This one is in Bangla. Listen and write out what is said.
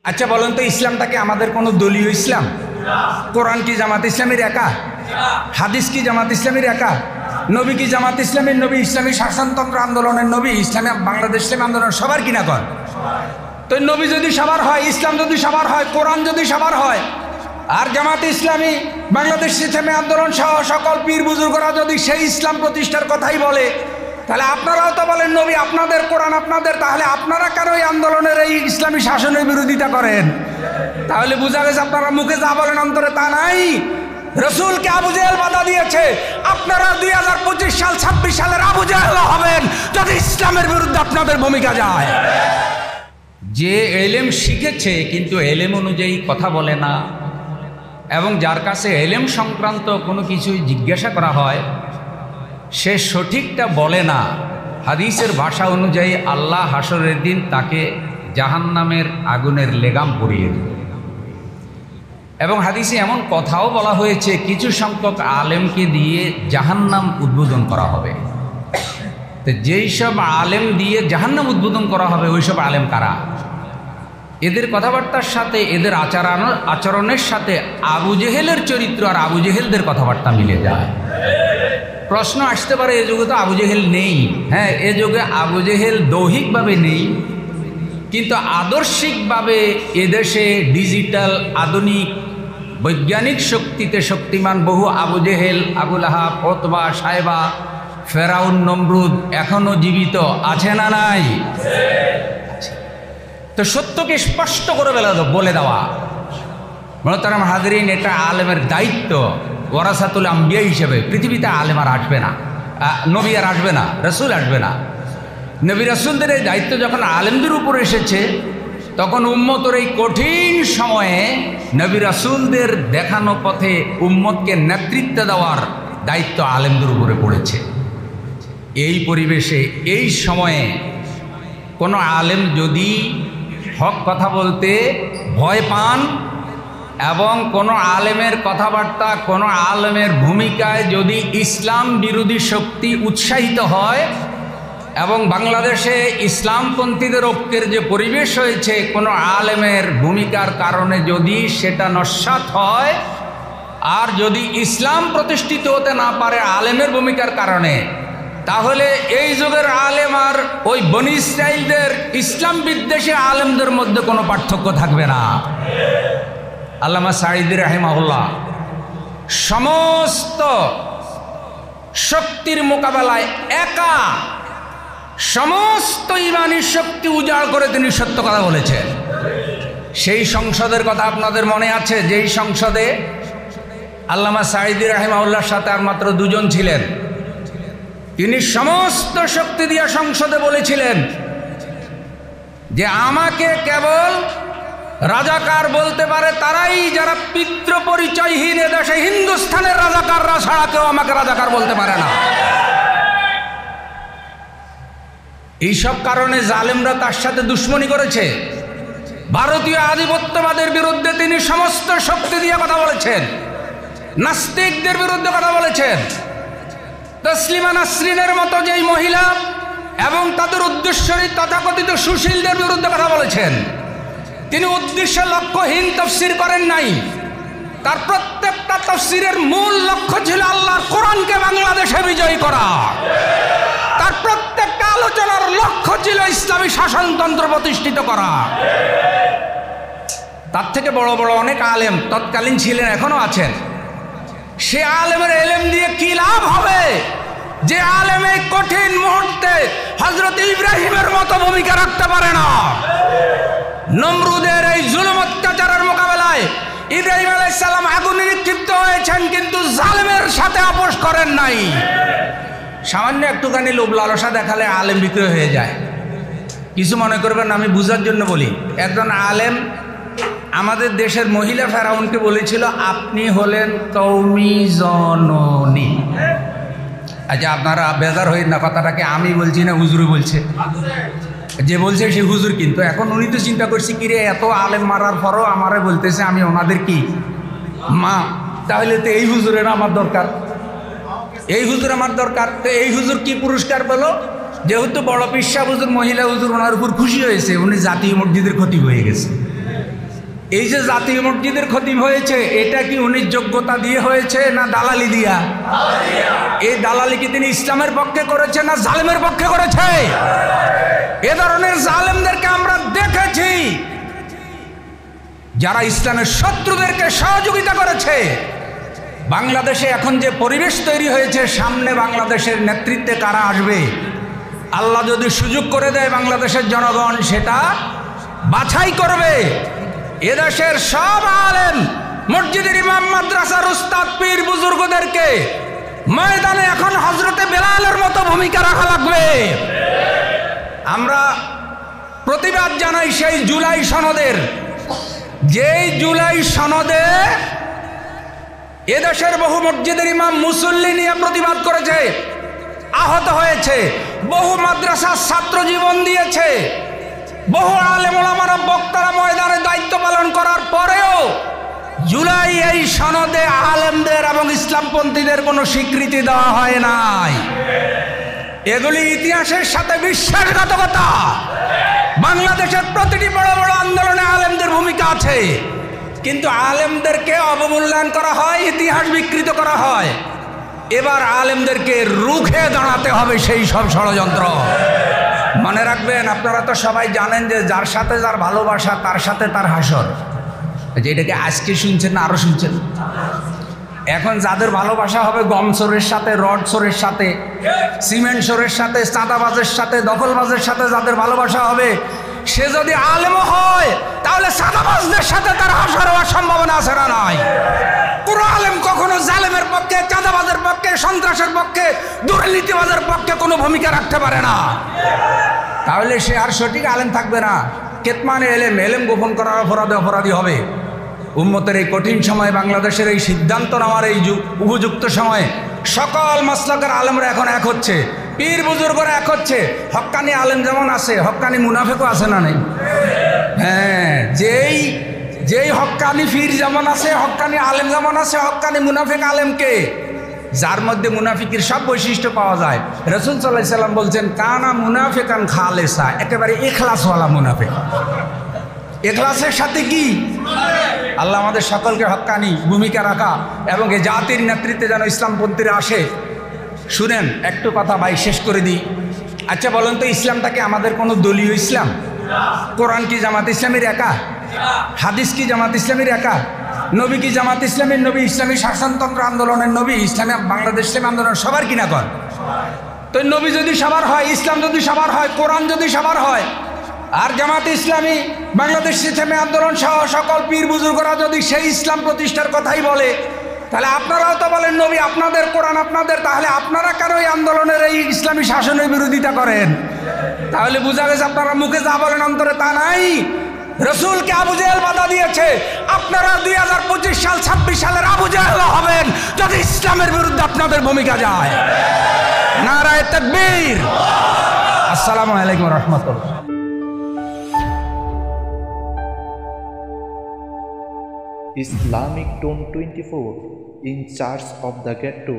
আচ্ছা বলেন তো, ইসলামটাকে আমাদের কোনো দলীয় ইসলাম? কোরআন কি জামাত ইসলামের একা? হাদিস কি জামাত ইসলামের একা? নবী কি জামাত ইসলামের নবী? ইসলামী শাসনতন্ত্র আন্দোলনের নবী, ইসলামী বাংলাদেশ ইসলামী আন্দোলন সবার কিনা কর? তো নবী যদি সবার হয়, ইসলাম যদি সবার হয়, কোরআন যদি সবার হয়, আর জামাত ইসলামী বাংলাদেশ ইসলামী আন্দোলন সহ সকল পীর বুজুর্গরা যদি সেই ইসলাম প্রতিষ্ঠার কথাই বলে, তাহলে আপনারাও তো বলেন নবী আপনাদের, কোরআন আপনাদের, তাহলে আপনারা কেন এই আন্দোলনের এই ইসলামী শাসনের বিরোধিতা করেন? তাহলে বোঝা গেছে আপনারা মুখে যা বলেন অন্তরে তা নাই। রসুলকে আবু জেহেল বাধা দিয়েছে, আপনারা 2025 সাল 26 সালের আবু জেহেল হবেন যদি ইসলামের বিরুদ্ধে আপনাদের ভূমিকা যায়। যে এলেম শিখেছে কিন্তু এলেম অনুযায়ী কথা বলে না, এবং যার কাছে এলেম সংক্রান্ত কোনো কিছুই জিজ্ঞাসা করা হয় সে সঠিকটা বলে না, হাদিসের ভাষা অনুযায়ী আল্লাহ হাসরের দিন তাকে জাহান্নামের আগুনের লেগাম পরিয়ে দেবে। এবং হাদিসে এমন কথাও বলা হয়েছে, কিছু সংখ্যক আলেমকে দিয়ে জাহান্নাম উদ্বোধন করা হবে। তো যেই সব আলেম দিয়ে জাহান্নাম উদ্বোধন করা হবে ওই সব আলেম কারা? এদের কথাবার্তার সাথে, এদের আচরণের সাথে আবু জেহেলের চরিত্র আর আবু জেহেলদের কথাবার্তা মিলে যায়। প্রশ্ন আসতে পারে, এ যুগে তো আবু জেহেল নেই। হ্যাঁ, এ যুগে আবু জেহেল দৈহিকভাবে নেই, কিন্তু আদর্শিকভাবে এদেশে ডিজিটাল আধুনিক বৈজ্ঞানিক শক্তিতে শক্তিমান বহু আবু জেহেল, আবুল আহাব, ওতবা, সাইবা, ফেরাউন, নমরুদ এখনো জীবিত আছে না নাই? তো সত্যকে স্পষ্ট করে বলে দেওয়া, মোহতারাম হাজরিন, এটা আলেমের দায়িত্ব। ওয়ারাসাতুল আম্বিয়া হিসেবে পৃথিবীতে আলেম আর আসবে না, নবী আর আসবে না, রসুল আসবে না। নবী রসুলদের এই দায়িত্ব যখন আলেমদের উপর এসেছে, তখন উম্মতের এই কঠিন সময়ে নবী রসুলদের দেখানো পথে উম্মতকে নেতৃত্ব দেওয়ার দায়িত্ব আলেমদের উপরে পড়েছে। এই পরিবেশে, এই সময়ে কোনো আলেম যদি হক কথা বলতে ভয় পান এবং কোনো আলেমের কথাবার্তা, কোনো আলেমের ভূমিকায় যদি ইসলাম বিরোধী শক্তি উৎসাহিত হয় এবং বাংলাদেশে ইসলামপন্থীদের ঐক্যের যে পরিবেশ হয়েছে, কোনো আলেমের ভূমিকার কারণে যদি সেটা নস্যাৎ হয়, আর যদি ইসলাম প্রতিষ্ঠিত হতে না পারে আলেমের ভূমিকার কারণে, তাহলে এই যুগের আলেম আর ওই বনি ইসরাইলদের ইসলাম বিদ্বেষী আলেমদের মধ্যে কোনো পার্থক্য থাকবে না। আল্লামা সাঈদী রাহিমাহুল্লাহ সমস্ত শক্তির মোকাবেলায় একা সমস্ত ইমানি শক্তি উজাড় করে তিনি সত্য কথা বলেছেন। সেই সংসদের কথা আপনাদের মনে আছে, যেই সংসদে আল্লামা সাঈদী রাহিমাহুল্লাহর সাথে আর মাত্র দুজন ছিলেন। তিনি সমস্ত শক্তি দিয়ে সংসদে বলেছিলেন যে আমাকে কেবল রাজাকার বলতে পারে তারাই যারা পিতৃ পরিচয়হীন এদেশে হিন্দুস্তানের রাজাকাররা ছাড়া কেউ আমাকে রাজাকার বলতে পারে না। এইসব কারণে জালেমরা তার সাথে দুশ্মনী করেছে। ভারতীয় আধিপত্যবাদের বিরুদ্ধে তিনি সমস্ত শক্তি দিয়ে কথা বলেছেন, নাস্তিকদের বিরুদ্ধে কথা বলেছেন। তসলিমা নাসরিনের মতো যেই মহিলা এবং তাদের উদ্দেশ্যের তথাকথিত সুশীলদের বিরুদ্ধে কথা বলেছেন। তিনি উদ্দেশ্য লক্ষ্যহীন তফসির করেন নাই। তার প্রত্যেকটা তফসিরের মূল লক্ষ্য ছিল আল্লাহর কোরআনকে বাংলাদেশে বিজয়ী করা। তার প্রত্যেকটা আলোচনার লক্ষ্য ছিল ইসলামী শাসনতন্ত্র প্রতিষ্ঠিত করা। তার থেকে বড় বড় অনেক আলেম তৎকালীন ছিলেন, এখনো আছেন। সে আলেমের এলেম দিয়ে কি লাভ হবে যে আলেম এই কঠিন মুহূর্তে হযরত ইব্রাহিমের মতো ভূমিকা রাখতে পারে না? নমরুদের এই জুলুম অত্যাচারের মোকাবেলায় ইব্রাহিম আলাইহিস সালাম আগুনে নিক্ষিপ্ত হয়েছেন, কিন্তু জালেমের সাথে আপোষ করেন নাই। সামান্য একটুখানি লোভ লালসা দেখালে আলেম বিক্রয় হয়ে যায়। কিছু মনে করবেন, আমি বুঝার জন্য বলি। একজন আলেম আমাদের দেশের মহিলা ফেরাউনকে বলেছিল আপনি হলেন কওমি জননী। আচ্ছা, আপনারা বেজার হইন না, কথাটাকে আমি বলছি না হুজুর বলছে। যে বলছে সে হুজুর, কিন্তু এখন উনি তো চিন্তা করছি কিরে এত আলেম মারার পরও আমারে বলতেছে আমি ওনাদের কি মা, তাহলে তো এই হুজুরের আমার দরকার, এই হুজুর আমার দরকার। তো এই হুজুর কি পুরস্কার পেল? যেহেতু বড় পিসা হুজুর, মহিলা হুজুর ওনার উপর খুশি হয়েছে, উনি জাতীয় মসজিদের ক্ষতি হয়ে গেছে। এই যে জাতীয় মসজিদের খতিব হয়েছে, এটা কি উনি যোগ্যতা দিয়ে হয়েছে না দালালি দিয়া? এই দালালি কি তিনি ইসলামের পক্ষে করেছে না জালেমের পক্ষে করেছে? এ ধরনের জালেমদেরকে আমরা দেখেছি, যারা ইসলামের শত্রুদেরকে সহযোগিতা করেছে। বাংলাদেশে এখন যে পরিবেশ তৈরি হয়েছে, সামনে বাংলাদেশের নেতৃত্বে কারা আসবে, আল্লাহ যদি সুযোগ করে দেয় বাংলাদেশের জনগণ সেটা বাছাই করবে। এদেশের সব আলেম, মসজিদের ইমাম, মাদ্রাসার উস্তাদ, পীর বুজুর্গদেরকে ময়দানে এখন হযরতে বেলালের মতো ভূমিকা রাখা লাগবে। আমরা প্রতিবাদ জানাই সেই জুলাই সনদের, যেই জুলাই সনদে এদেশের বহু মসজিদের ইমাম মুসল্লি নিয়ে প্রতিবাদ করেছে, আহত হয়েছে, বহু মাদ্রাসার ছাত্র জীবন দিয়েছে, বহু আলেম ওলামারা বক্তারা ময়দানে দায়িত্ব পালন করার পরেও জুলাই এই সনদে আলেমদের এবং ইসলামপন্থীদের কোনো স্বীকৃতি দেওয়া হয় নাই। এগুলি ইতিহাসের সাথে বিশ্বাসঘাতকতা। বাংলাদেশের প্রতিটি বড় বড় আন্দোলনে আলেমদের ভূমিকা আছে, কিন্তু আলেমদেরকে অবমূল্যায়ন করা হয়, ইতিহাস বিকৃত করা হয়। এবার আলেমদেরকে রুখে দাঁড়াতে হবে সেই সব ষড়যন্ত্র। মনে রাখবেন, আপনারা তো সবাই জানেন যে যার সাথে যার ভালোবাসা তার সাথে তার হাসর। যেটাকে আজকে শুনছেন না আরো শুনছেন। এখন যাদের ভালোবাসা হবে গম চোরের সাথে, রড চোরের সাথে, সিমেন্ট চোরের সাথে, চাঁদাবাজের সাথে, দখলবাজের সাথে যাদের ভালোবাসা হবে, সে যদি আলেমও হয় তাহলে চাঁদাবাজদের সাথে তার হাসর হওয়ার সম্ভাবনা আছে না নাই? পুরো আলেম কখনো জালেমের পক্ষে, চাঁদাবাজের পক্ষে, সন্ত্রাসের পক্ষে, দুর্নীতিবাজের পক্ষে কোনো ভূমিকা রাখতে পারে না। তাহলে সে আর সঠিক আলেম থাকবে না। কেতমানে এলেম, এলেম গোপন করার অপরাধে অপরাধী হবে। উম্মতের এই কঠিন সময়, বাংলাদেশের এই সিদ্ধান্ত নেওয়ার এই উপযুক্ত সময়ে সকল মাসলাকের আলেমরা এখন এক হচ্ছে, পীর বুজুর্গরা এক হচ্ছে। হক্কানি আলেম যেমন আছে, হক্কানি মুনাফিকও আছে না নেই? হ্যাঁ, যেই হক্কানি পীর যেমন আছে, হক্কানি আলেম যেমন আছে, হক্কানি মুনাফিক আলেমকে, যার মধ্যে মুনাফিকের সব বৈশিষ্ট্য পাওয়া যায়। রাসূল সাল্লাল্লাহু আলাইহি সাল্লাম বলছেন, কানা মুনাফিকান খালেসা, একেবারে ইখলাসওয়ালা মুনাফিক। ইখলাসের সাথে কি? আল্লাহ আমাদের সকলকে হক্কানি ভূমিকা রাখা এবং এই জাতির নেতৃত্বে যেন ইসলামপন্থীরা আসে। শুনেন একটু কথা ভাই, শেষ করে দিই। আচ্ছা বলেন তো, ইসলামটাকে আমাদের কোনো দলীয় ইসলাম? কোরআন কি জামাত ইসলামীর একা? হাদিস কি জামাত ইসলামীর একা? নবী কি জামাত ইসলামীর নবী? ইসলামী শাসনতন্ত্র আন্দোলনের নবী, ইসলামী বাংলাদেশ ইসলামী আন্দোলন সবার কিনা কর? তো নবী যদি সবার হয়, ইসলাম যদি সবার হয়, কোরআন যদি সবার হয়, আর জামাত ইসলামী বাংলাদেশ ইসলামী আন্দোলন সহ সকল পীর বুজুর্গরা যদি সেই ইসলাম প্রতিষ্ঠার কথাই বলে, তাহলে আপনারাও তো বলেন নবী আপনাদের, কোরআন আপনাদের, তাহলে আপনারা কেন এই আন্দোলনের এই ইসলামী শাসনের বিরোধিতা করেন? তাহলে বোঝা গেছে আপনারা মুখে যা বলেন অন্তরে তা নাই। রসুলকে আবু জেহেল বাধা দিয়েছে, আপনারা 2025 সাল 26 সালের আবু জেহেল হবেন যদি ইসলামের বিরুদ্ধে আপনাদের ভূমিকা যায়। নারায়ে তাকবীর। আসসালামু আলাইকুম ওয়া রাহমাতুল্লাহ। Islamic Tone 24 in charge of the ghetto